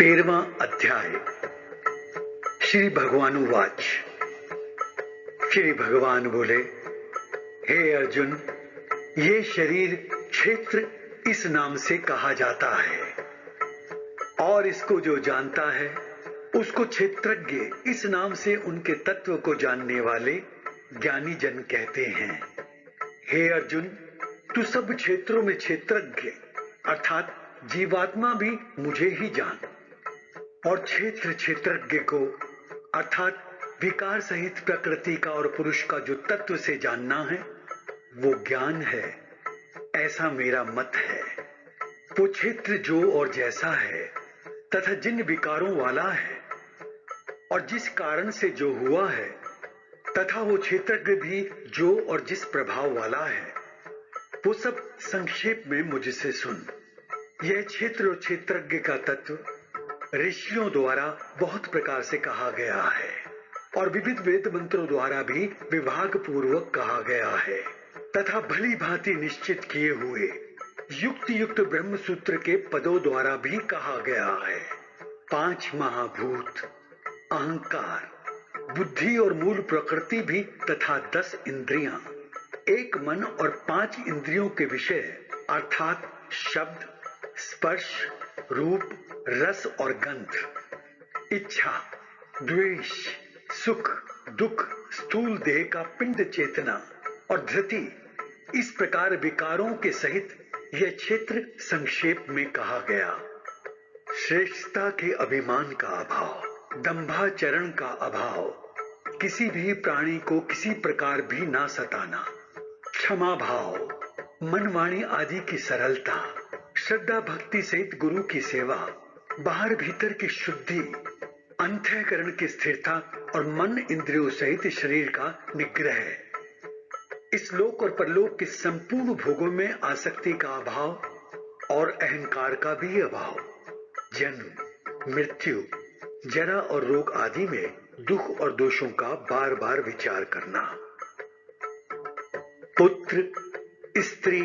13वां अध्याय। श्री भगवानुवाच। श्री भगवान बोले, हे अर्जुन, ये शरीर क्षेत्र इस नाम से कहा जाता है और इसको जो जानता है उसको क्षेत्रज्ञ इस नाम से उनके तत्व को जानने वाले ज्ञानी जन कहते हैं। हे अर्जुन, तू सब क्षेत्रों में क्षेत्रज्ञ अर्थात जीवात्मा भी मुझे ही जान, और क्षेत्र क्षेत्रज्ञ को अर्थात विकार सहित प्रकृति का और पुरुष का जो तत्व से जानना है वो ज्ञान है, ऐसा मेरा मत है। वो क्षेत्र जो और जैसा है तथा जिन विकारों वाला है और जिस कारण से जो हुआ है तथा वो क्षेत्रज्ञ भी जो और जिस प्रभाव वाला है, वो सब संक्षेप में मुझसे सुन। यह क्षेत्र और क्षेत्रज्ञ का तत्व ऋषियों द्वारा बहुत प्रकार से कहा गया है और विविध वेद मंत्रों द्वारा भी विभाग पूर्वक कहा गया है तथा भली भांति निश्चित किए हुए युक्त युक्त ब्रह्म सूत्र के पदों द्वारा भी कहा गया है। 5 महाभूत, अहंकार, बुद्धि और मूल प्रकृति भी तथा 10 इंद्रियां, 1 मन और 5 इंद्रियों के विषय अर्थात शब्द, स्पर्श, रूप, रस और गंध, इच्छा, द्वेष, सुख, दुख, स्थूल देह का पिंड चेतना और धृति, इस प्रकार विकारों के सहित यह क्षेत्र संक्षेप में कहा गया। श्रेष्ठता के अभिमान का अभाव, दंभाचरण का अभाव, किसी भी प्राणी को किसी प्रकार भी ना सताना, क्षमा भाव, मन वाणी आदि की सरलता, श्रद्धा भक्ति सहित गुरु की सेवा, बाहर भीतर की शुद्धि, अंतःकरण की स्थिरता और मन इंद्रियों सहित शरीर का निग्रह, इस लोक और परलोक के संपूर्ण भोगों में आसक्ति का अभाव और अहंकार का भी अभाव, जन्म, मृत्यु, जरा और रोग आदि में दुख और दोषों का बार बार विचार करना, पुत्र, स्त्री,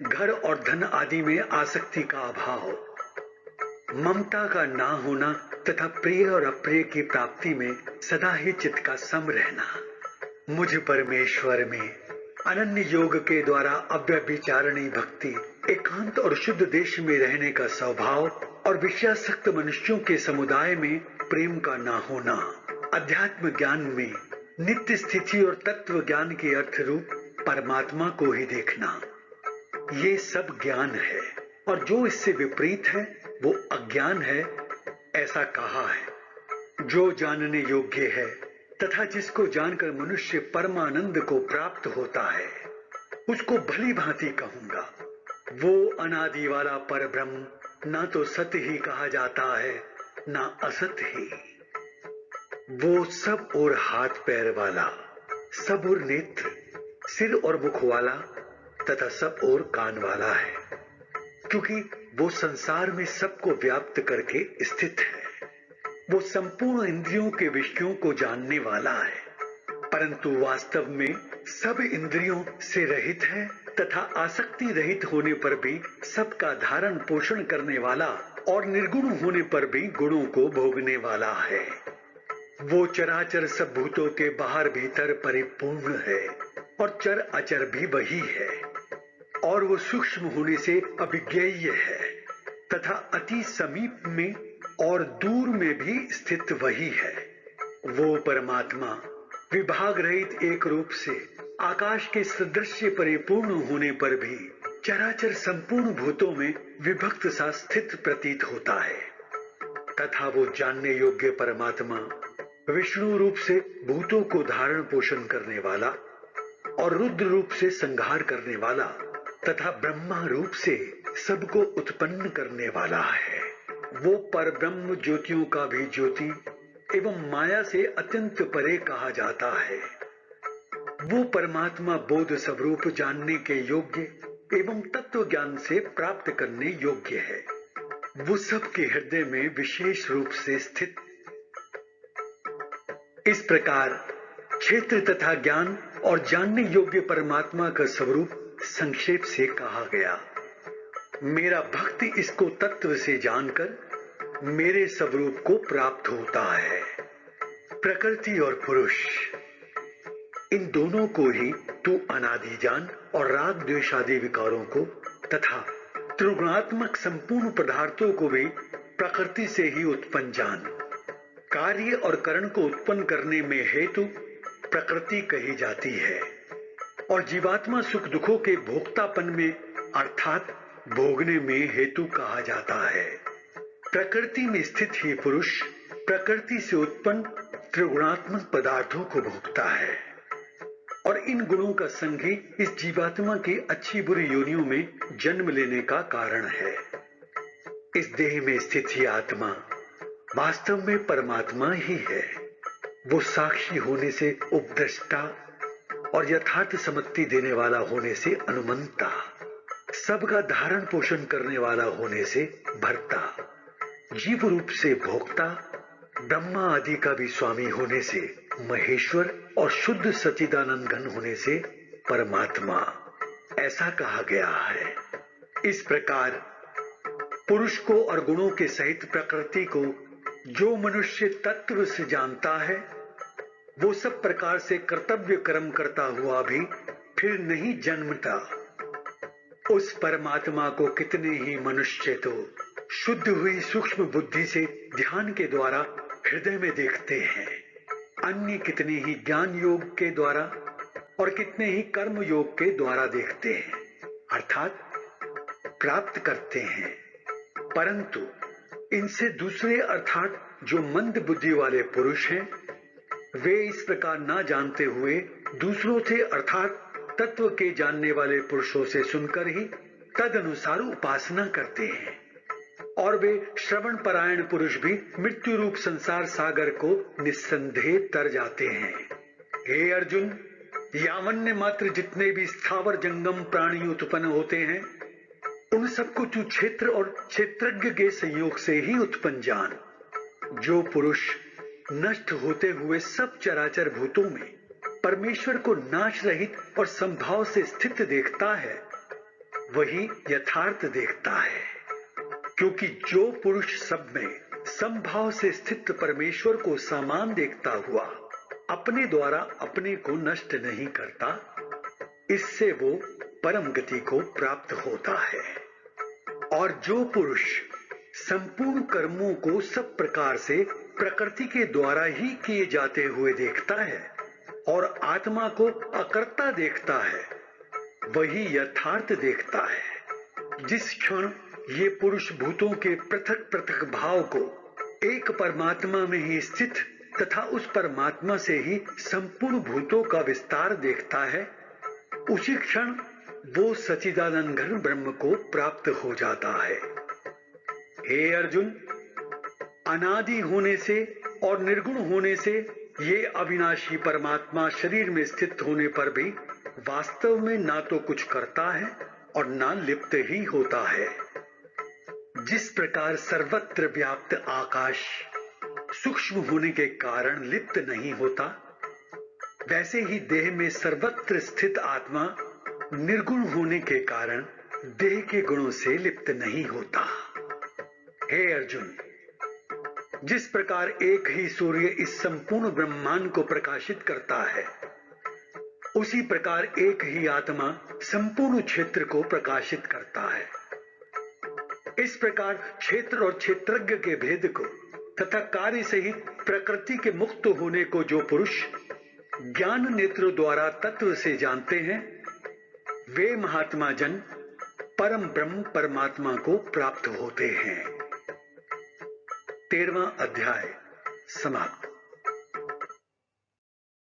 घर और धन आदि में आसक्ति का अभाव, ममता का ना होना तथा प्रिय और अप्रिय की प्राप्ति में सदा ही चित्त का सम रहना, मुझ परमेश्वर में अनन्य योग के द्वारा अव्यभिचारिणी भक्ति, एकांत और शुद्ध देश में रहने का स्वभाव और विषयासक्त मनुष्यों के समुदाय में प्रेम का ना होना, अध्यात्म ज्ञान में नित्य स्थिति और तत्व ज्ञान के अर्थ रूप परमात्मा को ही देखना, ये सब ज्ञान है और जो इससे विपरीत है वो अज्ञान है, ऐसा कहा है। जो जानने योग्य है तथा जिसको जानकर मनुष्य परमानंद को प्राप्त होता है उसको भली भांति कहूंगा। वो अनादि वाला पर ब्रह्म ना तो सत्य ही कहा जाता है ना असत ही। वो सब और हाथ पैर वाला, सब और नेत्र, सिर और मुख वाला तथा सब और कान वाला है, क्योंकि वो संसार में सबको व्याप्त करके स्थित है। वो संपूर्ण इंद्रियों के विषयों को जानने वाला है, परंतु वास्तव में सब इंद्रियों से रहित है तथा आसक्ति रहित होने पर भी सबका धारण पोषण करने वाला और निर्गुण होने पर भी गुणों को भोगने वाला है। वो चराचर सब भूतों के बाहर भीतर परिपूर्ण है और चर अचर भी वही है, और वो सूक्ष्म होने से अभिज्ञेय है तथा अति समीप में और दूर में भी स्थित वही है। वो परमात्मा विभाग रहित एक रूप से आकाश के सदृश परिपूर्ण होने पर भी चराचर संपूर्ण भूतों में विभक्त सा स्थित प्रतीत होता है, तथा वो जानने योग्य परमात्मा विष्णु रूप से भूतों को धारण पोषण करने वाला और रुद्र रूप से संहार करने वाला तथा ब्रह्मा रूप से सबको उत्पन्न करने वाला है। वो पर ब्रह्म ज्योतियों का भी ज्योति एवं माया से अत्यंत परे कहा जाता है। वो परमात्मा बोध स्वरूप जानने के योग्य एवं तत्व ज्ञान से प्राप्त करने योग्य है। वो सबके हृदय में विशेष रूप से स्थित। इस प्रकार क्षेत्र तथा ज्ञान और जानने योग्य परमात्मा का स्वरूप संक्षेप से कहा गया। मेरा भक्त इसको तत्व से जानकर मेरे स्वरूप को प्राप्त होता है। प्रकृति और पुरुष, इन दोनों को ही तू अनादि जान और राग द्वेष आदि विकारों को तथा त्रिगुणात्मक संपूर्ण पदार्थों को भी प्रकृति से ही उत्पन्न जान। कार्य और करण को उत्पन्न करने में हेतु प्रकृति कही जाती है और जीवात्मा सुख दुखों के भोक्तापन में अर्थात भोगने में हेतु कहा जाता है। प्रकृति में स्थित ही पुरुष प्रकृति से उत्पन्न त्रिगुणात्मक पदार्थों को भोगता है और इन गुणों का संग ही इस जीवात्मा की अच्छी बुरी योनियों में जन्म लेने का कारण है। इस देह में स्थित ही आत्मा वास्तव में परमात्मा ही है। वो साक्षी होने से उपद्रष्टा और यथार्थ सम्मति देने वाला होने से अनुमंता, सबका धारण पोषण करने वाला होने से भर्ता, जीव रूप से भोक्ता, ब्रह्मा आदि का भी स्वामी होने से महेश्वर और शुद्ध सच्चिदानंद घन होने से परमात्मा, ऐसा कहा गया है। इस प्रकार पुरुष को और गुणों के सहित प्रकृति को जो मनुष्य तत्व से जानता है, वो सब प्रकार से कर्तव्य कर्म करता हुआ भी फिर नहीं जन्मता। उस परमात्मा को कितने ही मनुष्य तो शुद्ध हुई सूक्ष्म बुद्धि से ध्यान के द्वारा हृदय में देखते हैं, अन्य कितने ही ज्ञान योग के द्वारा और कितने ही कर्म योग के द्वारा देखते हैं, अर्थात प्राप्त करते हैं। परंतु इनसे दूसरे अर्थात जो मंद बुद्धि वाले पुरुष हैं, वे इस प्रकार ना जानते हुए दूसरों से अर्थात तत्व के जानने वाले पुरुषों से सुनकर ही तद अनुसार उपासना करते हैं और वे श्रवण परायण पुरुष भी मृत्यु रूप संसार सागर को निस्संदेह तर जाते हैं। हे अर्जुन, यावन्य मात्र जितने भी स्थावर जंगम प्राणी उत्पन्न होते हैं, उन सबको तू क्षेत्र और क्षेत्रज्ञ के संयोग से ही उत्पन्न जान। जो पुरुष नष्ट होते हुए सब चराचर भूतों में परमेश्वर को नाश रहित और संभाव से स्थित देखता है, वही यथार्थ देखता है। क्योंकि जो पुरुष सब में संभाव से स्थित परमेश्वर को समान देखता हुआ अपने द्वारा अपने को नष्ट नहीं करता, इससे वो परम गति को प्राप्त होता है। और जो पुरुष संपूर्ण कर्मों को सब प्रकार से प्रकृति के द्वारा ही किए जाते हुए देखता है और आत्मा को अकर्ता देखता है, वही यथार्थ देखता है। जिस क्षण ये पुरुष भूतों के पृथक पृथक भाव को एक परमात्मा में ही स्थित तथा उस परमात्मा से ही संपूर्ण भूतों का विस्तार देखता है, उसी क्षण वो सच्चिदानंद घन ब्रह्म को प्राप्त हो जाता है। हे अर्जुन, अनादि होने से और निर्गुण होने से ये अविनाशी परमात्मा शरीर में स्थित होने पर भी वास्तव में ना तो कुछ करता है और ना लिप्त ही होता है। जिस प्रकार सर्वत्र व्याप्त आकाश सूक्ष्म होने के कारण लिप्त नहीं होता, वैसे ही देह में सर्वत्र स्थित आत्मा निर्गुण होने के कारण देह के गुणों से लिप्त नहीं होता। हे अर्जुन, जिस प्रकार एक ही सूर्य इस संपूर्ण ब्रह्मांड को प्रकाशित करता है, उसी प्रकार एक ही आत्मा संपूर्ण क्षेत्र को प्रकाशित करता है। इस प्रकार क्षेत्र और क्षेत्रज्ञ के भेद को तथा कार्य सहित प्रकृति के मुक्त होने को जो पुरुष ज्ञान नेत्रों द्वारा तत्व से जानते हैं, वे महात्मा जन परम ब्रह्म परमात्मा को प्राप्त होते हैं। 13वां अध्याय समाप्त।